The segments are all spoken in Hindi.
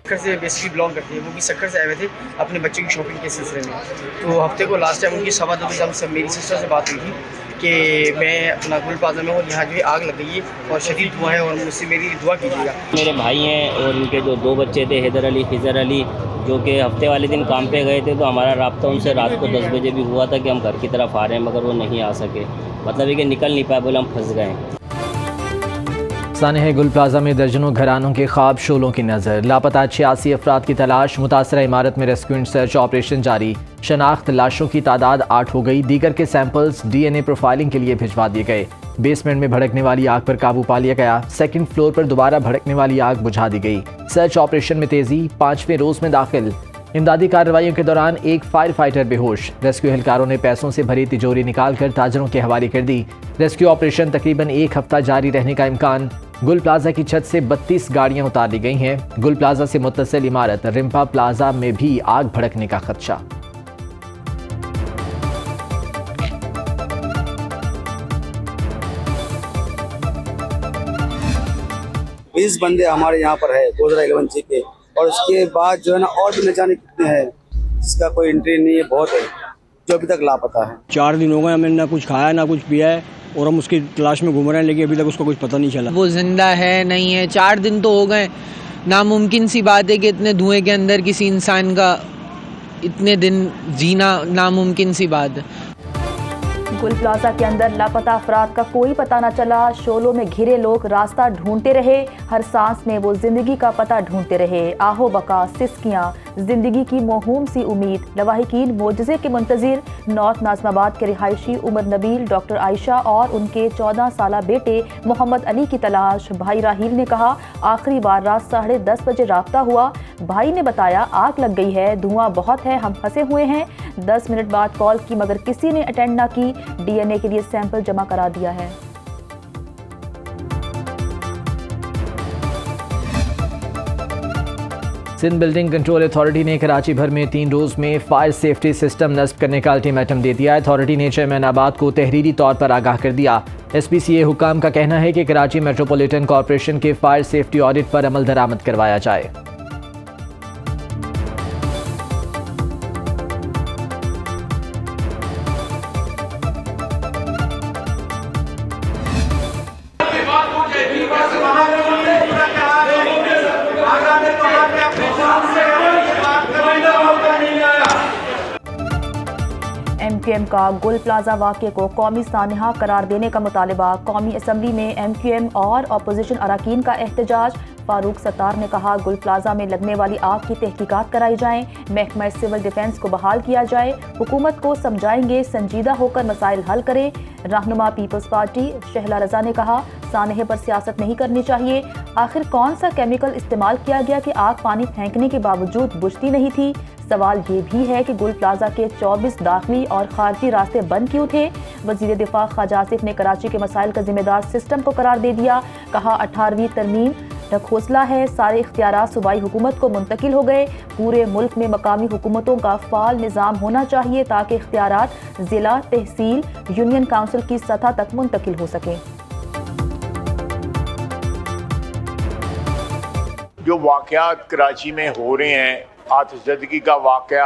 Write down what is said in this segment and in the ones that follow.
सक्कर से बेसिकली बिलोंग करते हैं, वो भी सक्कर से आए हुए थे अपने बच्चों की शॉपिंग के सिलसिले में। तो हफ्ते को लास्ट टाइम उनकी 2:15 बजे हमसे मेरी सिस्टर से बात हुई थी कि मैं अपना गुल प्लाजा में हूँ, यहाँ जो है आग लग गई है और शदीद धुआं है और मुझसे मेरी दुआ कीजिएगा। मेरे भाई हैं और उनके जो 2 बच्चे थे, हैदर अली, खिज़र अली, जो कि हफ्ते वाले दिन काम पे गए थे, तो हमारा राब्ता उनसे रात को 10 बजे भी हुआ था कि हम घर की तरफ आ रहे हैं, मगर वो नहीं आ सके। मतलब ये कि निकल नहीं पाए, बोले हम फंस गए। सानह गुल प्लाजा में दर्जनों घरानों के ख्वाब शोलों की नज़र। लापता 86 अफराद की तलाश। मुतासरा इमारत में रेस्क्यू एंड सर्च ऑपरेशन जारी। शनाख्त लाशों की तादाद 8 हो गई। दीगर के सैंपल्स DNA प्रोफाइलिंग के लिए भिजवा दिए गए। बेसमेंट में भड़कने वाली आग पर काबू पा लिया गया। सेकंड फ्लोर पर दोबारा भड़कने वाली आग बुझा दी गई। सर्च ऑपरेशन में तेजी। 5वें रोज में दाखिल। इमदादी कार्रवाइयों के दौरान एक फायर फाइटर बेहोश। रेस्क्यू एहलकारों ने पैसों से भरी तिजोरी निकालकर ताजरों के हवाले कर दी। रेस्क्यू ऑपरेशन तकरीबन 1 हफ्ता जारी रहने का इम्कान। गुल प्लाजा की छत से 32 गाड़ियां उतार ली गई हैं। गुल प्लाजा से मुत्तसिल इमारत रिम्पा प्लाजा में भी आग भड़कने का खदशा। बीस बंदे हमारे यहाँ पर है गोजरा 11C के, और उसके बाद जो है ना और भी न जाने कितने हैं जिसका कोई एंट्री नहीं है, बहुत है जो अभी तक लापता है। 4 दिन हो गए, हमें ना कुछ खाया ना कुछ पिया है और हम उसकी तलाश में घूम रहे हैं, लेकिन अभी तक उसका कुछ पता नहीं चला। वो जिंदा है नहीं है, 4 दिन तो हो गए। नामुमकिन सी बात है कि इतने धुएं के अंदर किसी इंसान का इतने दिन जीना नामुमकिन सी बात है। गुल प्लाजा के अंदर लापता अफराद का कोई पता न चला। शोलों में घिरे लोग रास्ता ढूंढते रहे। हर सांस में वो जिंदगी का पता ढूंढते रहे। आहो बका, सिस्कियां, जिंदगी की मोहूम सी उम्मीद। लवाहिकीन मोजज़े के मुंतजिर। नॉर्थ नाज़िमाबाद के रिहायशी उमर नबील, डॉक्टर आयशा और उनके 14 साला बेटे मोहम्मद अली की तलाश। भाई राहील ने कहा, आखिरी बार रात 10:30 बजे राब्ता हुआ। भाई ने बताया आग लग गई है, धुआं बहुत है, हम फंसे हुए हैं। 10 मिनट बाद कॉल की मगर किसी ने अटेंड ना की। DNA के लिए सैंपल जमा करा दिया है। सिंध बिल्डिंग कंट्रोल अथॉरिटी ने कराची भर में 3 रोज में फायर सेफ्टी सिस्टम नस्ब करने का अल्टीमेटम दे दिया। अथॉरिटी ने चेयरमैन आबाद को तहरीरी तौर पर आगाह कर दिया। SPCA हुकाम का कहना है कि कराची मेट्रोपॉलिटन कॉरपोरेशन के फायर सेफ्टी ऑडिट पर अमल दरामद करवाया जाए। MQM का गुल प्लाजा वाक़े को कौमी सानहा करार देने का मुतालबा। कौमी असम्बली में MQM और अपोजिशन अरकान का एहतजाज। फारूक सत्तार ने कहा, गुल प्लाजा में लगने वाली आग की तहकीकात कराई जाएं। महकमा सिविल डिफेंस को बहाल किया जाए। हुकूमत को समझाएंगे, संजीदा होकर मसाइल हल करें। रहनुमा पीपल्स पार्टी शहला रजा ने कहा, सानहे पर सियासत नहीं करनी चाहिए। आखिर कौन सा केमिकल इस्तेमाल किया गया कि आग पानी फेंकने के बावजूद बुझती नहीं थी। सवाल ये भी है कि गुल प्लाजा के 24 दाखिली और खारजी रास्ते बंद क्यों थे। वजीर दिफा ख्वाजा आसिफ ने कराची के मसाइल का जिम्मेदार सिस्टम को करार दे दिया। कहा, 18वीं तरमीम ढकोसला है, सारे इख्तियारात सूबाई हुकूमत को मुंतकिल हो गए। पूरे मुल्क में मकामी हुकूमतों का फाल निज़ाम होना चाहिए ताकि इख्तियारात जिला, तहसील, यूनियन काउंसिल की सतह तक मुंतकिल हो सकें। जो वाक़यात कराची में हो रहे हैं, आतिशज़दगी का वाक़या,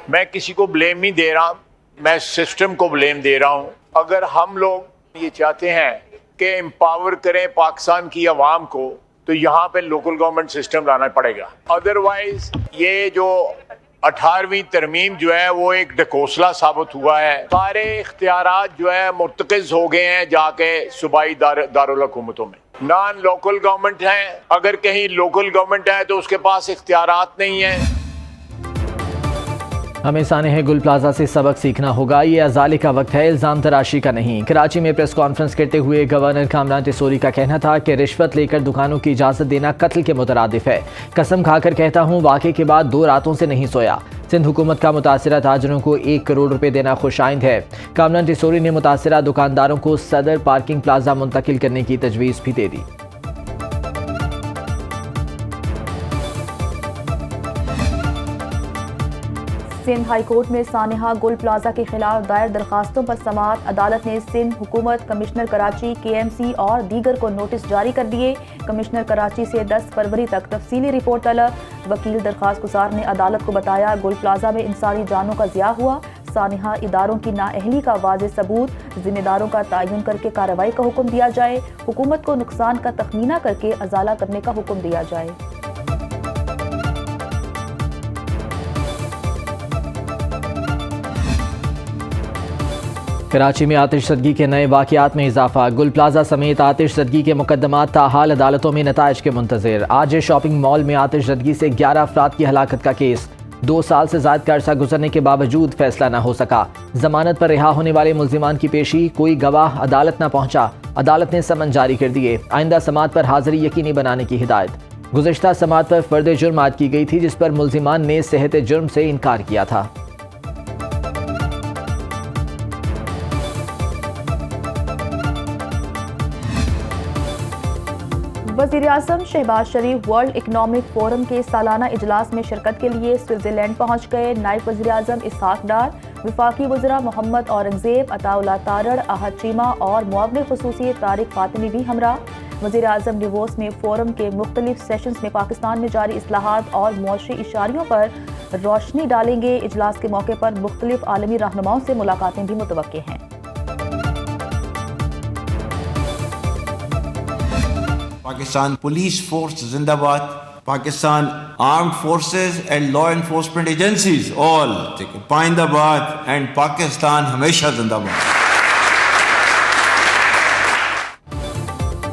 मैं किसी को ब्लेम नहीं दे रहा, मैं सिस्टम को ब्लेम दे रहा हूँ। अगर हम लोग ये चाहते हैं कि एम्पावर करें पाकिस्तान की आवाम को, तो यहाँ पे लोकल गवर्नमेंट सिस्टम लाना पड़ेगा। अदरवाइज ये जो 18वीं तरमीम जो है वो एक ढकोसला साबित हुआ है। सारे इख्तियारात जो है मुर्तकिज हो गए हैं जाके सूबाई दारुल हुकूमतों में। नॉन लोकल गवर्नमेंट है, अगर कहीं लोकल गवर्नमेंट है तो उसके पास इख्तियारात नहीं है। हमें सानह गुल प्लाजा से सबक सीखना होगा, ये अजाले का वक्त है, इल्ज़ाम तराशी का नहीं। कराची में प्रेस कॉन्फ्रेंस करते हुए गवर्नर कामरान टिसोरी का कहना था कि रिश्वत लेकर दुकानों की इजाज़त देना कत्ल के मुतरादिफ है। कसम खाकर कहता हूँ, वाक़े के बाद 2 रातों से नहीं सोया। सिंध हुकूमत का मुतासिरा ताजरों को 1 करोड़ रुपए देना खुशाइंद है। कामरान टिसोरी ने मुतासिरा दुकानदारों को सदर पार्किंग प्लाजा मुंतकिल करने की तजवीज़ भी दे दी। सिंध हाई कोर्ट में सानिहा गुल प्लाजा के खिलाफ दायर दरखास्तों पर समाअत। अदालत ने सिंध हुकूमत, कमिश्नर कराची, KMC और दीगर को नोटिस जारी कर दिए। कमिश्नर कराची से 10 फरवरी तक तफसीली रिपोर्ट तलब। वकील दरखास्त गुजार ने अदालत को बताया गुल प्लाजा में इंसानी जानों का ज़िया हुआ। सानिहा इदारों की नाअहली का वाज़ेह सबूत, जिम्मेदारों का तयन करके कार्रवाई का हुक्म दिया जाए। हुकूमत को नुकसान का तखमीना करके अजाला करने का हुक्म दिया जाए। कराची में आतिशज़दगी के नए वाक़यात में इजाफा। गुल प्लाजा समेत आतिशज़दगी के मुकदमात ताहाल अदालतों में नताइज के मुंतज़िर। आज शॉपिंग मॉल में आतिशज़दगी से 11 अफराद की हलाकत का केस। 2 साल से ज़्यादा का अरसा गुजरने के बावजूद फैसला न हो सका। जमानत पर रिहा होने वाले मुल्जिमान की पेशी, कोई गवाह अदालत न पहुंचा। अदालत ने समन जारी कर दिए। आइंदा समाअत पर हाज़िरी यकीनी बनाने की हिदायत। गुज़िश्ता समाअत पर फ़र्द जुर्म आयद की गई थी, जिस पर मुल्जिमान ने सेहत जुर्म से इनकार किया था। वज़ीर-ए-आज़म शहबाज शरीफ वर्ल्ड इकनॉमिक फोरम के सालाना इजलास में शिरकत के लिए स्विट्ज़रलैंड पहुँच गए। नायब वज़ीर-ए-आज़म इसहाक डार, वफाकी वज़रा मोहम्मद औरंगज़ेब, अताउल्लाह तारड़, आहद चीमा और मुआविन ख़ुसूसी तारिक फ़ातिमी भी हमरा। वज़ीर-ए-आज़म डिवोस में फोरम के मुख्तलिफ सेशंस में पाकिस्तान में जारी इस्लाहात और मुआशी इशारियों पर रोशनी डालेंगे। इजलास के मौके पर मुख्तलिफ आलमी रहनुमाओं से मुलाकातें भी मुतवक्के हैं। पाकिस्तान पुलिस फोर्स जिंदाबाद, Pakistan armed forces and law enforcement agencies all पाइंदाबाद एंड पाकिस्तान हमेशा जिंदाबाद।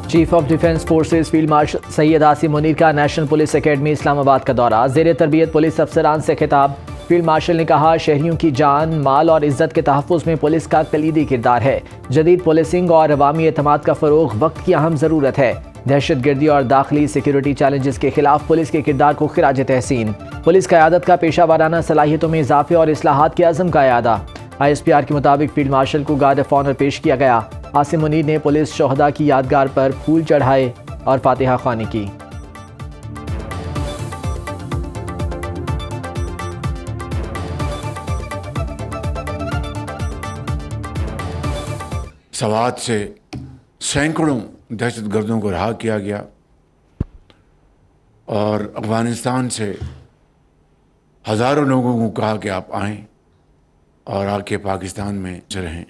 Chief of defence forces field marshal Syed Asim Munir का नेशनल पुलिस एकेडमी इस्लामाबाद का दौरा। ज़ेर तरबियत पुलिस अफसरान से खिताब। फील्ड मार्शल ने कहा शहरियों की जान, माल और इज्जत के तहफ़्फ़ुज़ में पुलिस का कलीदी किरदार है। जदीद पुलिसिंग और अवामी एतमाद का फ़रोग़ वक्त की अहम ज़रूरत है। दहशतगर्दी और दाखिली सिक्योरिटी चैलेंजेस के खिलाफ पुलिस के किरदार को खिराज तहसीन। पुलिस क़यादत का पेशा वाराना सलाहियतों में इजाफे और इस्लाहात के अज़म का अयादा। ISPR के मुताबिक फील्ड मार्शल को गार्ड ऑफ ऑनर पेश किया गया। आसिम मुनीर ने पुलिस शोहदा की यादगार पर फूल चढ़ाए और फातिहा ख्वानी की। सवात से सैकड़ों दहशतगर्दों को रहा किया गया और अफ़गानिस्तान से हज़ारों लोगों को कहा कि आप आएं और आके पाकिस्तान में रहें।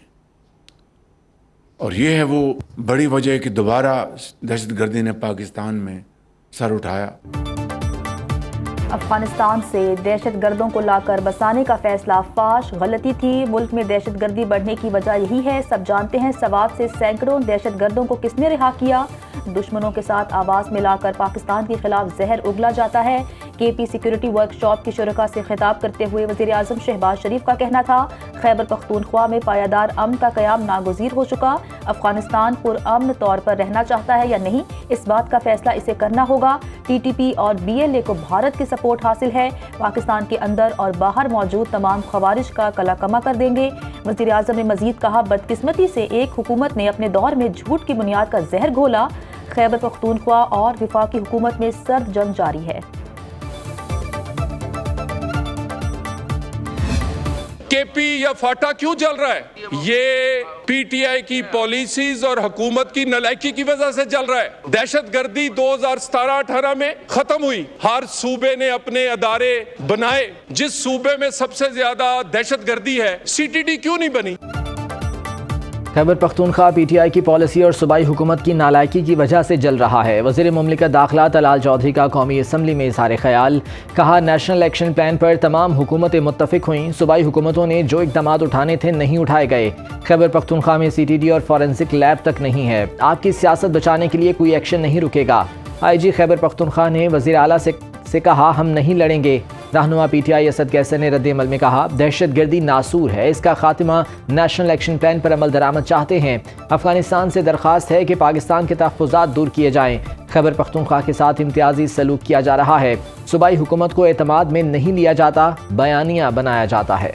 और ये है वो बड़ी वजह कि दोबारा दहशतगर्दी ने पाकिस्तान में सर उठाया। अफगानिस्तान से दहशतगर्दों को लाकर बसाने का फैसला फाश गलती थी। मुल्क में दहशतगर्दी बढ़ने की वजह यही है। सब जानते हैं सवात से सैकड़ों दहशतगर्दों को किसने रिहा किया। दुश्मनों के साथ आवाज़ मिलाकर पाकिस्तान के खिलाफ जहर उगला जाता है। KP सिक्योरिटी वर्कशॉप की शुरका से खिताब करते हुए वज़ीर-ए-आज़म शहबाज शरीफ का कहना था खैबर पख्तूनख्वा में पायादार अमन का क़याम नागुज़ीर हो चुका। अफगानिस्तान पुरअमन तौर पर रहना चाहता है या नहीं, इस बात का फैसला इसे करना होगा। TTP और BLA को भारत की सपोर्ट हासिल है। पाकिस्तान के अंदर और बाहर मौजूद तमाम खवारिज का कलाकमा कर देंगे। वज़ीर-ए-आज़म ने मज़ीद कहा बदकिस्मती से एक हुकूमत ने अपने दौर में झूठ की बुनियाद का जहर घोला। खैबर पख्तूनख्वा और वफाकी हुकूमत में सर्द जंग जारी है। KP या फाटा क्यों चल रहा है? ये PTI की पॉलिसीज और हुकूमत की नलायकी की वजह से चल रहा है। दहशतगर्दी 2017-18 में खत्म हुई। हर सूबे ने अपने अदारे बनाए। जिस सूबे में सबसे ज्यादा दहशतगर्दी है, CTD क्यों नहीं बनी? खैबर पख्तूनख्वा PTI की पॉलिसी और सूबाई हुकूमत की नालायकी की वजह से जल रहा है। वज़ीर मुमलिकत दाखिला तलाल चौधरी का कौमी असम्बली में इज़हार ख्याल। कहा नेशनल एक्शन प्लान पर तमाम हुकूमतें मुत्तफ़िक हुईं। सूबाई हुकूमतों ने जो इक़दामात उठाने थे नहीं उठाए गए। खैबर पख्तूनख्वा में CTD और फॉरेंसिक लैब तक नहीं है। आपकी सियासत बचाने के लिए कोई एक्शन नहीं रुकेगा। IG खैबर पख्तूनख्वा ने वज़ीर आला से कहा हम नहीं लड़ेंगे। रहनुमा PTI असद कैसर ने रद्द-ए-अमल में कहा दहशतगर्दी नासूर है, इसका खात्मा नेशनल एक्शन प्लान पर अमल दरामद चाहते हैं। अफगानिस्तान से दरख्वास्त है कि पाकिस्तान के तहफ़्फ़ुज़ात दूर किए जाएँ। खैबर पख्तूनख्वा के साथ इम्तियाजी सलूक किया जा रहा है। सूबाई हुकूमत को एतमाद में नहीं लिया जाता, बयानिया बनाया जाता है।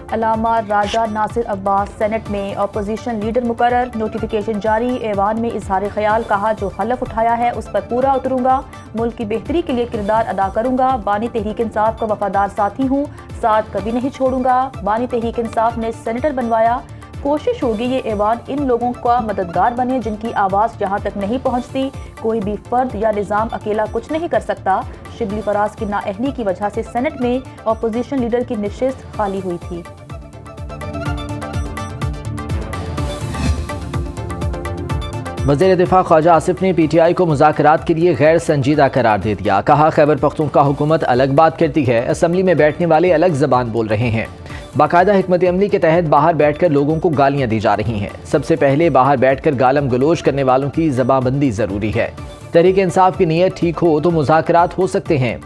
अल्लामा राजा नासिर अब्बास सेनेट में अपोजिशन लीडर मुकर्रर, नोटिफिकेशन जारी। ऐवान में इजहार ख्याल, कहा जो हलफ उठाया है उस पर पूरा उतरूंगा, मुल्क की बेहतरी के लिए किरदार अदा करूंगा। बानी तहरीक इंसाफ का वफादार साथी हूँ, साथ कभी नहीं छोड़ूंगा। बानी तहरीक इंसाफ ने सेनेटर बनवाया, कोशिश होगी ये ऐवान इन लोगों का मददगार बने जिनकी आवाज़ जहाँ तक नहीं पहुँचती। कोई भी फर्द या निज़ाम अकेला कुछ नहीं कर सकता। शिबली फराज की नाअहली की वजह से सेनेट में अपोजिशन लीडर की नशिस्त खाली हुई थी। वज़ीर दिफा ख्वाजा आसिफ ने PTI को मुज़ाकरात के लिए गैर संजीदा करार दे दिया। कहा खैबर पख्तूनख्वा हुकूमत अलग बात करती है, असम्बली में बैठने वाले अलग ज़बान बोल रहे हैं। बाकायदा हिकमत अमली के तहत बाहर बैठकर लोगों को गालियां दी जा रही हैं। सबसे पहले बाहर बैठकर गालम गलोच करने वालों की ज़बानबंदी ज़रूरी है। तहरीक इंसाफ की नीयत ठीक हो तो मुज़ाकरात हो सकते हैं।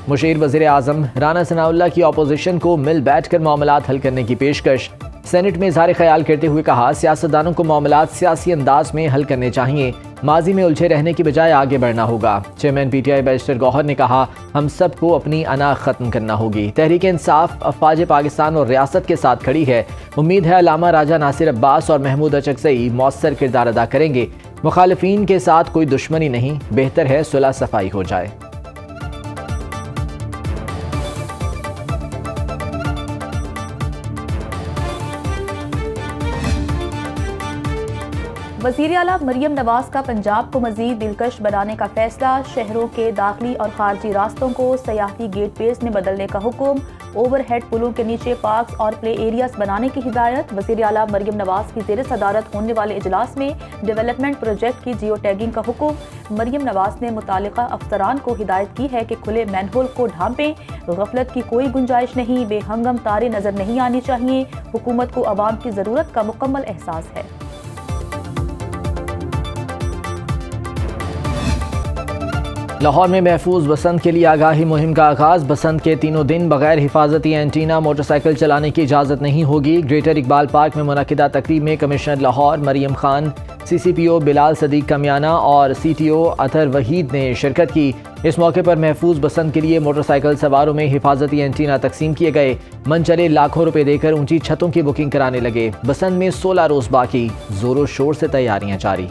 मुशीर वज़ीर आज़म राना सनाउल्लाह की अपोजिशन को मिल बैठ कर मामलात हल करने की पेशकश। सेनेट में इज़हार ख्याल करते हुए कहा सियासतदानों को मामलात सियासी अंदाज में हल करने चाहिए, माजी में उलझे रहने की बजाय आगे बढ़ना होगा। चेयरमैन PTI बैरिस्टर गौहर ने कहा हम सबको अपनी अना ख़त्म करना होगी। तहरीक इंसाफ अफवाज पाकिस्तान और रियासत के साथ खड़ी है। उम्मीद है अल्लामा राजा नासिर अब्बास और महमूद अचकज़ई मौसर किरदार अदा करेंगे। मुखालिफिन के साथ कोई दुश्मनी नहीं, बेहतर है सुलह सफाई हो जाए। वज़ीर आला मरियम नवाज का पंजाब को मज़ीद दिलकश बनाने का फैसला। शहरों के दाखिली और खारजी रास्तों को सयाहती गेट वेज में बदलने का हुक्म। ओवरहेड पुलों के नीचे पार्क्स और प्ले एरियाज बनाने की हिदायत। वज़ीर आला मरियम नवाज की ज़ेर सदारत होने वाले इजलास में डेवलपमेंट प्रोजेक्ट की जियो टैगिंग का हुक्म। मरियम नवाज ने मुतालिका अफसरान को हिदायत की है कि खुले मैनहोल को ढांपें, गफलत की कोई गुंजाइश नहीं, बेहंगम तारे नजर नहीं आनी चाहिए। हुकूमत को अवाम की ज़रूरत का मुकम्मल एहसास है। लाहौर में महफूज बसंत के लिए आगाही मुहिम का आगाज। बसंत के तीनों दिन बगैर हिफाजती एंटीना मोटरसाइकिल चलाने की इजाज़त नहीं होगी। ग्रेटर इकबाल पार्क में मुनक़िदा तकरीब में कमिश्नर लाहौर मरियम खान, CCPO बिलाल सदीक कमियाना और CTO अतर वहीद ने शिरकत की। इस मौके पर महफूज बसंत के लिए मोटरसाइकिल सवारों में हिफाजती एंटीना तकसीम किए गए। मनचले लाखों रुपए देकर ऊंची छतों की बुकिंग कराने लगे। बसंत में 16 रोज़ बाकी, जोरों शोर से तैयारियां जारी।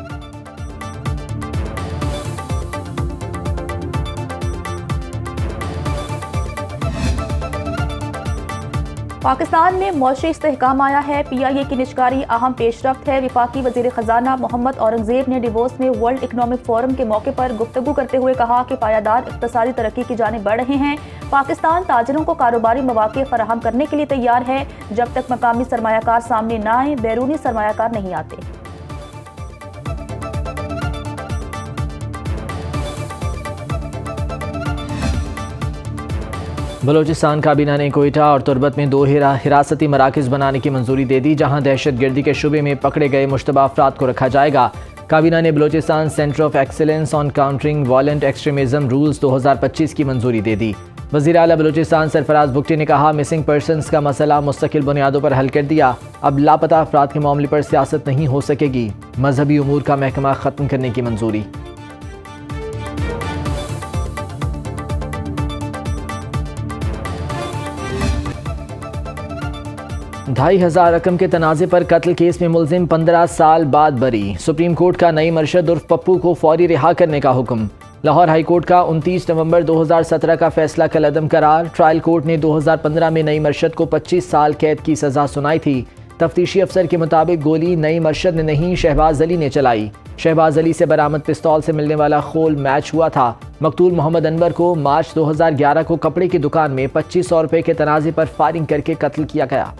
पाकिस्तान में मौशी इस्तेहकाम आया है। PIA की निजकारी अहम पेशरफ्त है। वफाकी वज़ीर ख़जाना मोहम्मद औरंगज़ेब ने डिवोस में वर्ल्ड इकनॉमिक फोरम के मौके पर गुफ्तगू करते हुए कहा कि पायादार इक़्तिसादी तरक्की की जानिब बढ़ रहे हैं। पाकिस्तान ताजिरों को कारोबारी मौक़े फराहम करने के लिए तैयार है। जब तक मकामी सरमायाकार सामने न आए, बैरूनी सरमायाकार नहीं आते। बलोचिस्तान काबीना ने कोयटा और तुर्बत में 2 हिरासती मराकज़ बनाने की मंजूरी दे दी, जहां दहशत गर्दी के शुबे में पकड़े गए मुश्तबा अफराद को रखा जाएगा। काबीना ने Balochistan centre of excellence on countering violent extremism rules 2025 की मंजूरी दे दी। वज़ीर आला बलोचिस्तान सरफराज बुगटी ने कहा मिसिंग पर्सनस का मसला मुस्तकिल बुनियादों पर हल कर दिया। अब लापता अफराद के मामले पर सियासत नहीं हो सकेगी। मजहबी उमूर का महकमा ख़त्म करने की मंजूरी। 2500 रकम के तनाज़े पर कत्ल केस में मुलजिम 15 साल बाद बरी। सुप्रीम कोर्ट का नई मरशद उर्फ पप्पू को फौरी रिहा करने का हुक्म। लाहौर हाई कोर्ट का 29 नवंबर 2017 का फैसला कलअदम करार। ट्रायल कोर्ट ने 2015 में नई मरशद को 25 साल कैद की सज़ा सुनाई थी। तफ्तीशी अफसर के मुताबिक गोली नई मरशद ने नहीं, शहबाज अली ने चलाई। शहबाज अली से बरामद पिस्तौल से मिलने वाला खोल मैच हुआ था। मकतूल मोहम्मद अनवर को मार्च 2011 को कपड़े की दुकान में 2500 रुपये के तनाज़े पर फायरिंग करके कत्ल किया गया।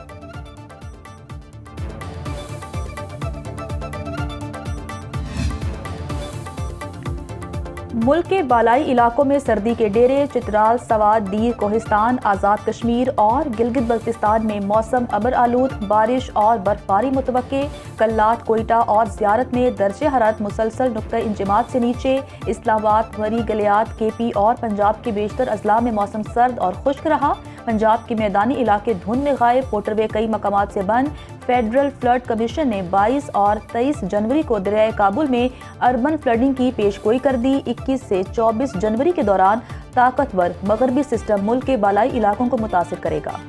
मुल्क के बालाई इलाकों में सर्दी के डेरे। चित्राल, सवात, दीर, कोहिस्तान, आज़ाद कश्मीर और गिलगित बल्तिस्तान में मौसम अबर आलूद, बारिश और बर्फबारी मुतवक्के। कल्लात, कोयटा और ज़ियारत में दर्जे हरारत मुसलसल नुक्ता इंजमात से नीचे। इस्लामाबाद, वरी, गलियात, KP और पंजाब के बेशतर अजला में मौसम सर्द और खुश्क रहा। पंजाब के मैदानी इलाके धुंध में गायब, मोटरवे कई मकामात से बंद। फेडरल फ्लड कमीशन ने 22 और 23 जनवरी को दरियाए काबुल में अर्बन फ्लडिंग की पेशगोई कर दी। 21 से 24 जनवरी के दौरान ताकतवर मगरबी सिस्टम मुल्क के बालाई इलाकों को मुतासिर करेगा।